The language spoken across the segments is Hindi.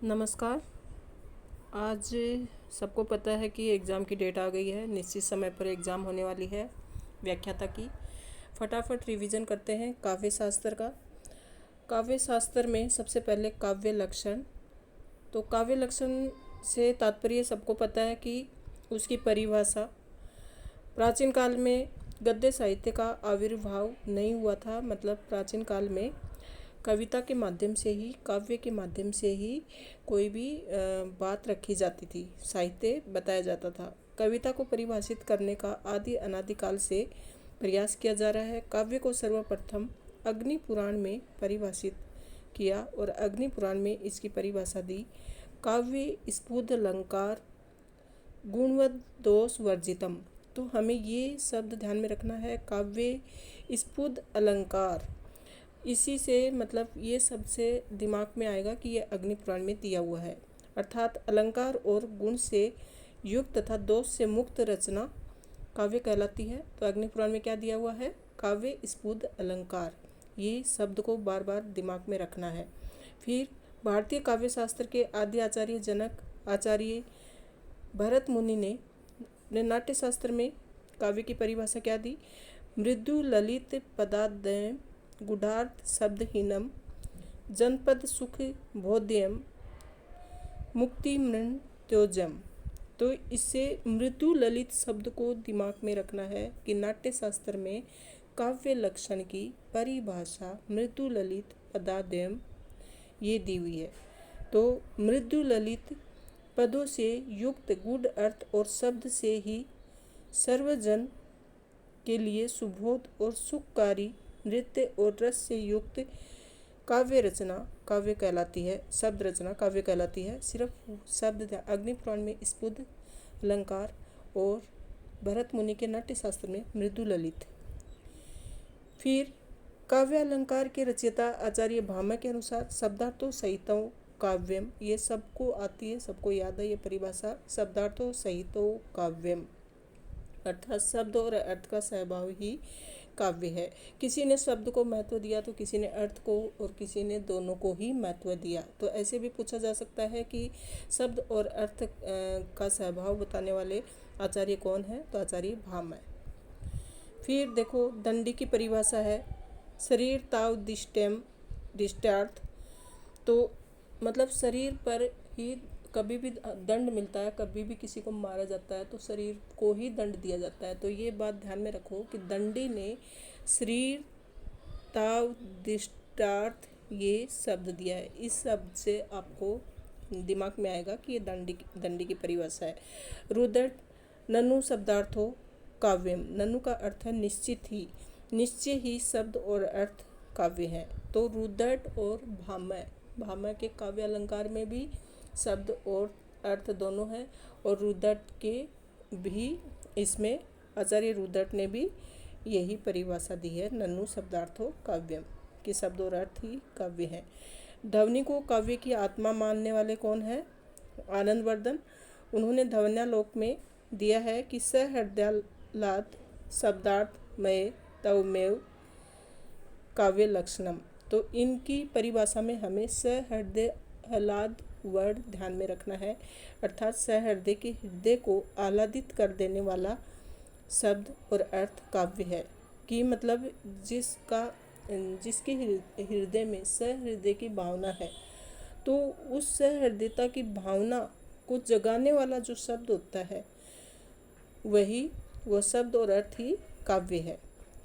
नमस्कार। आज सबको पता है कि एग्ज़ाम की डेट आ गई है। निश्चित समय पर एग्ज़ाम होने वाली है व्याख्याता की। फटाफट रिवीजन करते हैं काव्य शास्त्र का। काव्य शास्त्र में सबसे पहले काव्य लक्षण। तो काव्य लक्षण से तात्पर्य सबको पता है कि उसकी परिभाषा। प्राचीन काल में गद्य साहित्य का आविर्भाव नहीं हुआ था, मतलब प्राचीन काल में कविता के माध्यम से ही, काव्य के माध्यम से ही कोई भी बात रखी जाती थी, साहित्य बताया जाता था। कविता को परिभाषित करने का आदि अनादिकाल से प्रयास किया जा रहा है। काव्य को सर्वप्रथम अग्नि पुराण में परिभाषित किया और अग्नि पुराण में इसकी परिभाषा दी। काव्य स्फुद अलंकार गुणवद दोष वर्जितम। तो हमें ये शब्द ध्यान में रखना है, काव्य स्फुद अलंकार। इसी से मतलब ये सबसे दिमाग में आएगा कि ये अग्नि पुराण में दिया हुआ है, अर्थात अलंकार और गुण से युक्त तथा दोष से मुक्त रचना काव्य कहलाती है। तो अग्नि पुराण में क्या दिया हुआ है? काव्य स्फुद अलंकार। ये शब्द को बार बार दिमाग में रखना है। फिर भारतीय काव्य शास्त्र के आदि आचार्य जनक आचार्य भरत मुनि ने नाट्य शास्त्र में काव्य की परिभाषा क्या दी? मृदु ललित पदाद्वयम् गुढ़ार्थ शब्दहीनम जनपद सुख बोध्यम मुक्ति मृत्योजम। तो इससे मृदु ललित शब्द को दिमाग में रखना है कि नाट्य शास्त्र में काव्य लक्षण की परिभाषा मृदु ललित पदाद्वयम् ये दी हुई है। तो मृदु ललित पदों से युक्त गूढ़ अर्थ और शब्द से ही सर्वजन के लिए सुबोध और सुखकारी नृत्य और रस से युक्त काव्य रचना काव्य कहलाती है। शब्द रचना काव्य कहलाती है। सिर्फ शब्द अग्नि पुराण में स्फुद अलंकार और भरत मुनि के नाट्य शास्त्र में मृदु ललित। फिर काव्य अलंकार के रचयिता आचार्य भामह के अनुसार शब्दार्थों सहितों काव्यम। ये सबको आती है, सबको याद है ये परिभाषा, शब्दार्थों सहितों काव्यम, अर्थात शब्द और अर्थ का सहभाव ही काव्य है। किसी ने शब्द को महत्व दिया तो किसी ने अर्थ को, और किसी ने दोनों को ही महत्व दिया। तो ऐसे भी पूछा जा सकता है कि शब्द और अर्थ का सहभाव बताने वाले आचार्य कौन है? तो आचार्य भामह। फिर देखो दंडी की परिभाषा है शरीर ताव दिष्ट्यार्थ। तो मतलब शरीर पर ही कभी भी दंड मिलता है, कभी भी किसी को मारा जाता है तो शरीर को ही दंड दिया जाता है। तो ये बात ध्यान में रखो कि दंडी ने शरीर ताव दिष्ट्यार्थ ये शब्द दिया है। इस शब्द से आपको दिमाग में आएगा कि ये दंडी की परिभाषा है। रुदट ननु शब्दार्थो काव्यम। ननु का अर्थ है निश्चित ही, निश्चय ही शब्द और अर्थ काव्य है। तो रुदट और भामह के काव्य अलंकार में भी शब्द और अर्थ दोनों हैं, और रुदट के भी इसमें आचार्य रुदट ने भी यही परिभाषा दी है, नन्नु शब्दार्थो काव्यम, कि शब्द और अर्थ ही काव्य हैं। ध्वनि को काव्य की आत्मा मानने वाले कौन है? आनंदवर्धन। उन्होंने ध्वन्यालोक में दिया है कि सहृदयालाद शब्दार्थ मय तवमेव काव्य लक्षणम। तो इनकी परिभाषा में हमें सहृदयालाद वर्ड ध्यान में रखना है, अर्थात सहृदय के हृदय को आह्लादित कर देने वाला शब्द और अर्थ काव्य है। कि मतलब जिसके हृदय में सहृदय की भावना है, तो उस सहृदयता की भावना को जगाने वाला जो शब्द होता है वह शब्द और अर्थ ही काव्य है।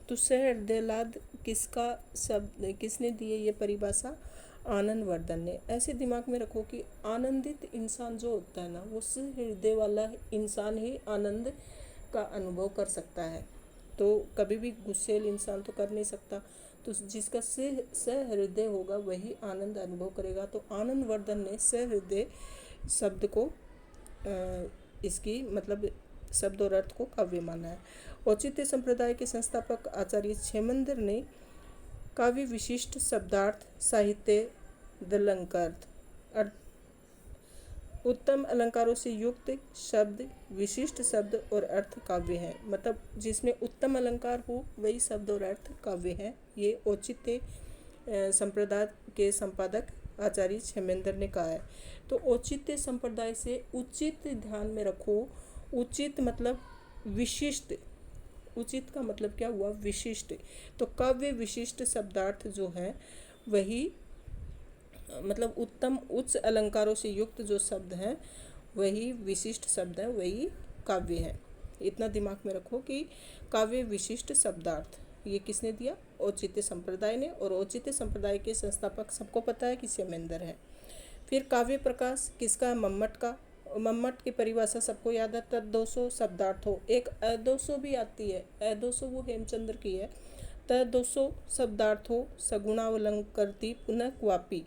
तो सहृदयालाद किसने दी है ये परिभाषा? आनंदवर्धन ने। ऐसे दिमाग में रखो कि आनंदित इंसान जो होता है ना, वो सहृदय वाला इंसान ही आनंद का अनुभव कर सकता है। तो कभी भी गुस्सेल इंसान तो कर नहीं सकता। तो जिसका सहृदय होगा वही आनंद अनुभव करेगा। तो आनंदवर्धन ने सहृदय शब्द को इसकी मतलब शब्द और अर्थ को काव्य माना है। औचित्य संप्रदाय के संस्थापक आचार्य क्षेमंद्र ने काव्य विशिष्ट शब्दार्थ साहित्य दलंकार उत्तम अलंकारों से युक्त शब्द विशिष्ट शब्द और अर्थ काव्य है। मतलब जिसमें उत्तम अलंकार हो वही शब्द और अर्थ काव्य है। ये औचित्य संप्रदाय के संपादक आचार्य क्षेमेंद्र ने कहा है। तो औचित्य संप्रदाय से उचित ध्यान में रखो। उचित मतलब विशिष्ट, उचित का मतलब क्या हुआ, विशिष्ट। तो काव्य विशिष्ट शब्दार्थ जो है वही मतलब उत्तम उच्च अलंकारों से युक्त जो शब्द हैं वही विशिष्ट शब्द है, वही काव्य है। इतना दिमाग में रखो कि काव्य विशिष्ट शब्दार्थ ये किसने दिया, औचित्य संप्रदाय ने। और औचित्य संप्रदाय के संस्थापक सबको पता है कि क्षेमेंद्र है। फिर काव्य प्रकाश किसका है, मम्मट का। मम्मट की परिभाषा सबको याद है, तद्दोषो शब्दार्थो। एक अदोषो भी आती है, अदोषो वो हेमचंद्र की है। तद्दोषो शब्दार्थो सगुणावलंकरति पुनः क्वापी।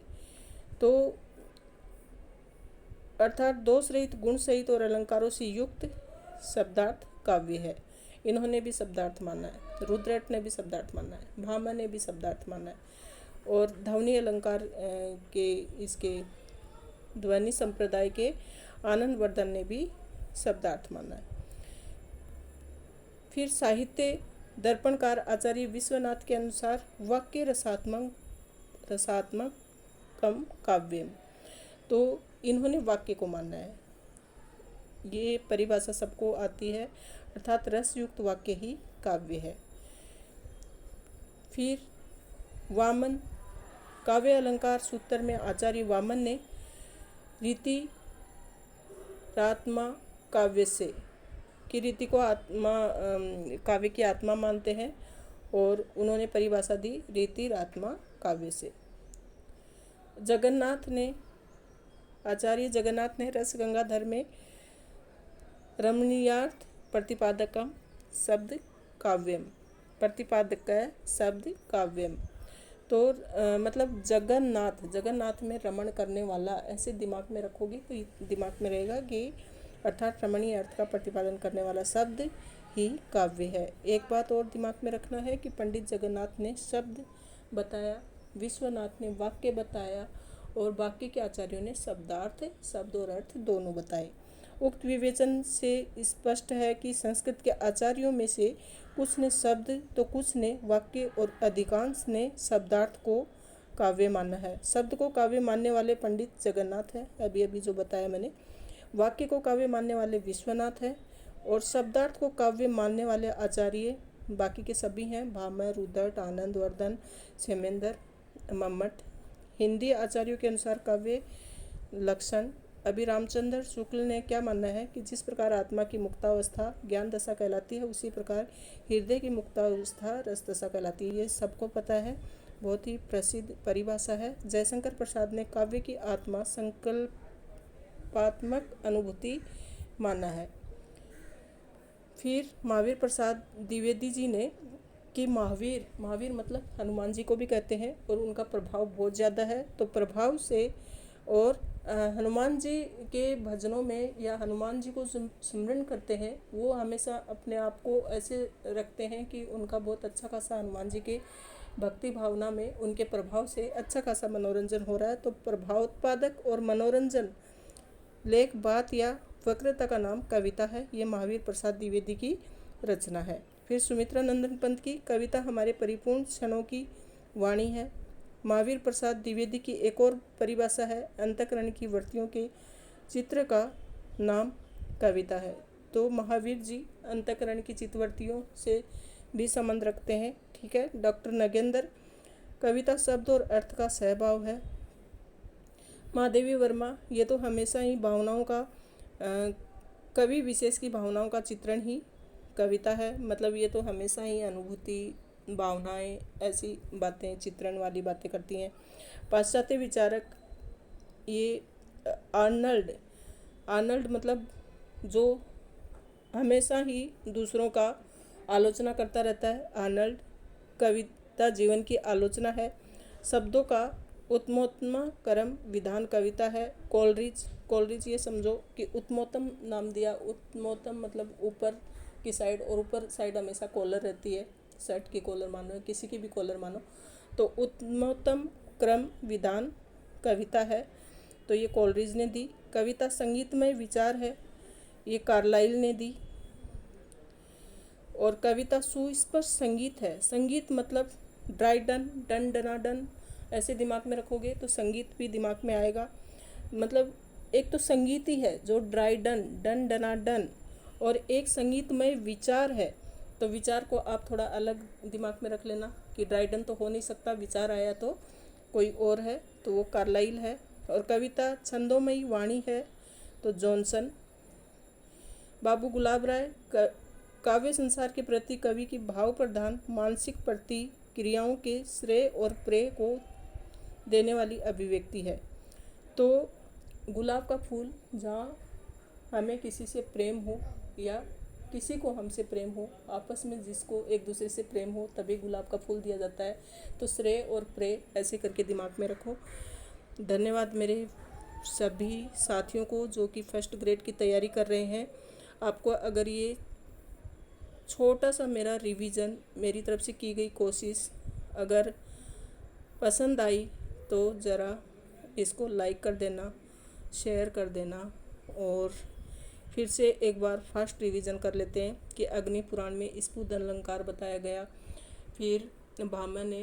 तो अर्थात दोष रहित, गुण सहित और अलंकारों से युक्त शब्दार्थ काव्य है। इन्होंने भी शब्दार्थ माना है, रुद्रट ने भी शब्दार्थ माना है, भामा ने भी शब्दार्थ माना है, और ध्वनि अलंकार के इसके ध्वनि संप्रदाय के आनंद वर्धन ने भी शब्दार्थ माना है। फिर साहित्य दर्पणकार आचार्य विश्वनाथ के अनुसार वाक्य रसात्मक कम काव्यम। तो इन्होंने वाक्य को माना है, ये परिभाषा सबको आती है, अर्थात रसयुक्त वाक्य ही काव्य है। फिर वामन, काव्य अलंकार सूत्र में आचार्य वामन ने रीति रात्मा काव्य से कि रीति को आत्मा काव्य की आत्मा मानते हैं, और उन्होंने परिभाषा दी रीति रात्मा काव्य से। जगन्नाथ ने, आचार्य जगन्नाथ ने रस गंगाधर में रमणीयार्थ प्रतिपादकम शब्द काव्यम, प्रतिपादक शब्द काव्यम। तो मतलब जगन्नाथ में रमण करने वाला, ऐसे दिमाग में रखोगे तो दिमाग में रहेगा कि अर्थात रमणीय अर्थ का प्रतिपादन करने वाला शब्द ही काव्य है। एक बात और दिमाग में रखना है कि पंडित जगन्नाथ ने शब्द बताया, विश्वनाथ ने वाक्य बताया, और बाकी के आचार्यों ने शब्दार्थ, शब्द और अर्थ दोनों बताए। उक्त विवेचन से स्पष्ट है कि संस्कृत के आचार्यों में से कुछ ने शब्द तो कुछ ने वाक्य और अधिकांश ने शब्दार्थ को काव्य माना है। शब्द को काव्य मानने वाले पंडित जगन्नाथ है, अभी जो बताया मैंने। वाक्य को काव्य मानने वाले विश्वनाथ है, और शब्दार्थ को काव्य मानने वाले आचार्य बाकी के सभी हैं, भामह, रुद्रट, आनंद वर्धन, क्षेमेंद्र, मम्मट। हिंदी आचार्यों के अनुसार काव्य लक्षण अभी रामचंद्र शुक्ल ने क्या मानना है कि जिस प्रकार आत्मा की मुक्तावस्था ज्ञान दशा कहलाती है, उसी प्रकार हृदय की मुक्तावस्था रस दशा कहलाती है। ये सबको पता है, बहुत ही प्रसिद्ध परिभाषा है। जयशंकर प्रसाद ने काव्य की आत्मा संकल्पात्मक अनुभूति माना है। फिर महावीर प्रसाद द्विवेदी जी ने कि महावीर मतलब हनुमान जी को भी कहते हैं, और उनका प्रभाव बहुत ज़्यादा है। तो प्रभाव से और हनुमान जी के भजनों में या हनुमान जी को स्मरण करते हैं, वो हमेशा अपने आप को ऐसे रखते हैं कि उनका बहुत अच्छा खासा हनुमान जी के भक्ति भावना में उनके प्रभाव से अच्छा खासा मनोरंजन हो रहा है। तो प्रभावोत्पादक और मनोरंजन लेख, बात या वक्रता का नाम कविता है। ये महावीर प्रसाद द्विवेदी की रचना है। फिर सुमित्रा नंदन पंत की कविता हमारे परिपूर्ण क्षणों की वाणी है। महावीर प्रसाद द्विवेदी की एक और परिभाषा है, अंतःकरण की वृत्तियों के चित्र का नाम कविता है। तो महावीर जी अंतःकरण की चित्तवृत्तियों से भी संबंध रखते हैं, ठीक है। डॉक्टर नगेंद्र, कविता शब्द और अर्थ का सहभाव है। महादेवी वर्मा, ये तो हमेशा ही भावनाओं का कवि विशेष की भावनाओं का चित्रण ही कविता है, मतलब ये तो हमेशा ही अनुभूति, भावनाएं, ऐसी बातें, चित्रण वाली बातें करती हैं। पाश्चात्य विचारक, ये आर्नल्ड मतलब जो हमेशा ही दूसरों का आलोचना करता रहता है, आर्नल्ड। कविता जीवन की आलोचना है, शब्दों का उत्तमोत्तम क्रम विधान कविता है। कोलरिज ये समझो कि उत्तमोत्तम नाम दिया, उत्तमोत्तम मतलब ऊपर की साइड, और ऊपर साइड हमेशा कॉलर रहती है, शर्ट की कॉलर मानो, किसी की भी कॉलर मानो। तो उत्तमोत्तम क्रम विधान कविता है, तो ये कोलरिज ने दी। कविता संगीतमय विचार है, ये कार्लाइल ने दी। और कविता सुस्पष्ट संगीत है, संगीत मतलब ड्राइडन, डन डनाडन, ऐसे दिमाग में रखोगे तो संगीत भी दिमाग में आएगा। मतलब एक तो संगीत ही है जो ड्राई डन, डन डना डन, और एक संगीतमय विचार है। तो विचार को आप थोड़ा अलग दिमाग में रख लेना कि ड्राई डन तो हो नहीं सकता, विचार आया तो कोई और है, तो वो कार्लाइल है। और कविता छंदोमयी वाणी है तो जॉनसन। बाबू गुलाब राय काव्य संसार के प्रति कवि की भाव प्रधान मानसिक प्रतिक्रियाओं के श्रेय और प्रेय को देने वाली अभिव्यक्ति है। तो गुलाब का फूल, जहाँ हमें किसी से प्रेम हो या किसी को हमसे प्रेम हो, आपस में जिसको एक दूसरे से प्रेम हो, तभी गुलाब का फूल दिया जाता है। तो श्रेय और प्रेय ऐसे करके दिमाग में रखो। धन्यवाद मेरे सभी साथियों को जो कि फर्स्ट ग्रेड की तैयारी कर रहे हैं। आपको अगर ये छोटा सा मेरा रिवीजन, मेरी तरफ से की गई कोशिश अगर पसंद आई तो ज़रा इसको लाइक कर देना, शेयर कर देना। और फिर से एक बार फास्ट रिवीजन कर लेते हैं कि अग्नि पुराण में स्फुद अलंकार बताया गया। फिर भामा ने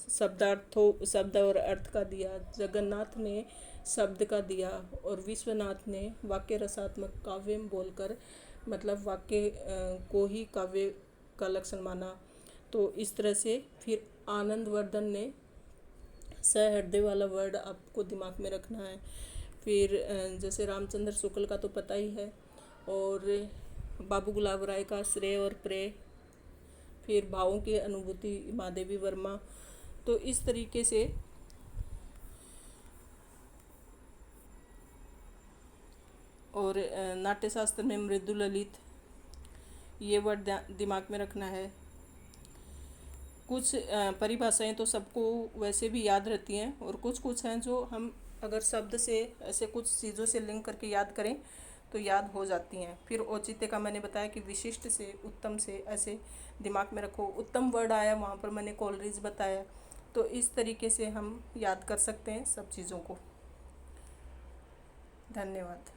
शब्द और अर्थ का दिया, जगन्नाथ ने शब्द का दिया, और विश्वनाथ ने वाक्य रसात्मक काव्य बोलकर मतलब वाक्य को ही काव्य का लक्षण माना। तो इस तरह से फिर आनंदवर्धन ने सहृदय वाला वर्ड आपको दिमाग में रखना है। फिर जैसे रामचंद्र शुक्ल का तो पता ही है, और बाबू गुलाब राय का श्रेय और प्रेय, फिर भावों की अनुभूति महादेवी वर्मा। तो इस तरीके से और नाट्यशास्त्र में मृदु ललित, ये वर्ड दिमाग में रखना है। कुछ परिभाषाएं तो सबको वैसे भी याद रहती हैं, और कुछ हैं जो हम अगर शब्द से ऐसे कुछ चीज़ों से लिंक करके याद करें तो याद हो जाती हैं। फिर औचित्य का मैंने बताया कि विशिष्ट से, उत्तम से, ऐसे दिमाग में रखो। उत्तम वर्ड आया वहाँ पर मैंने कोलरिज बताया। तो इस तरीके से हम याद कर सकते हैं सब चीज़ों को। धन्यवाद।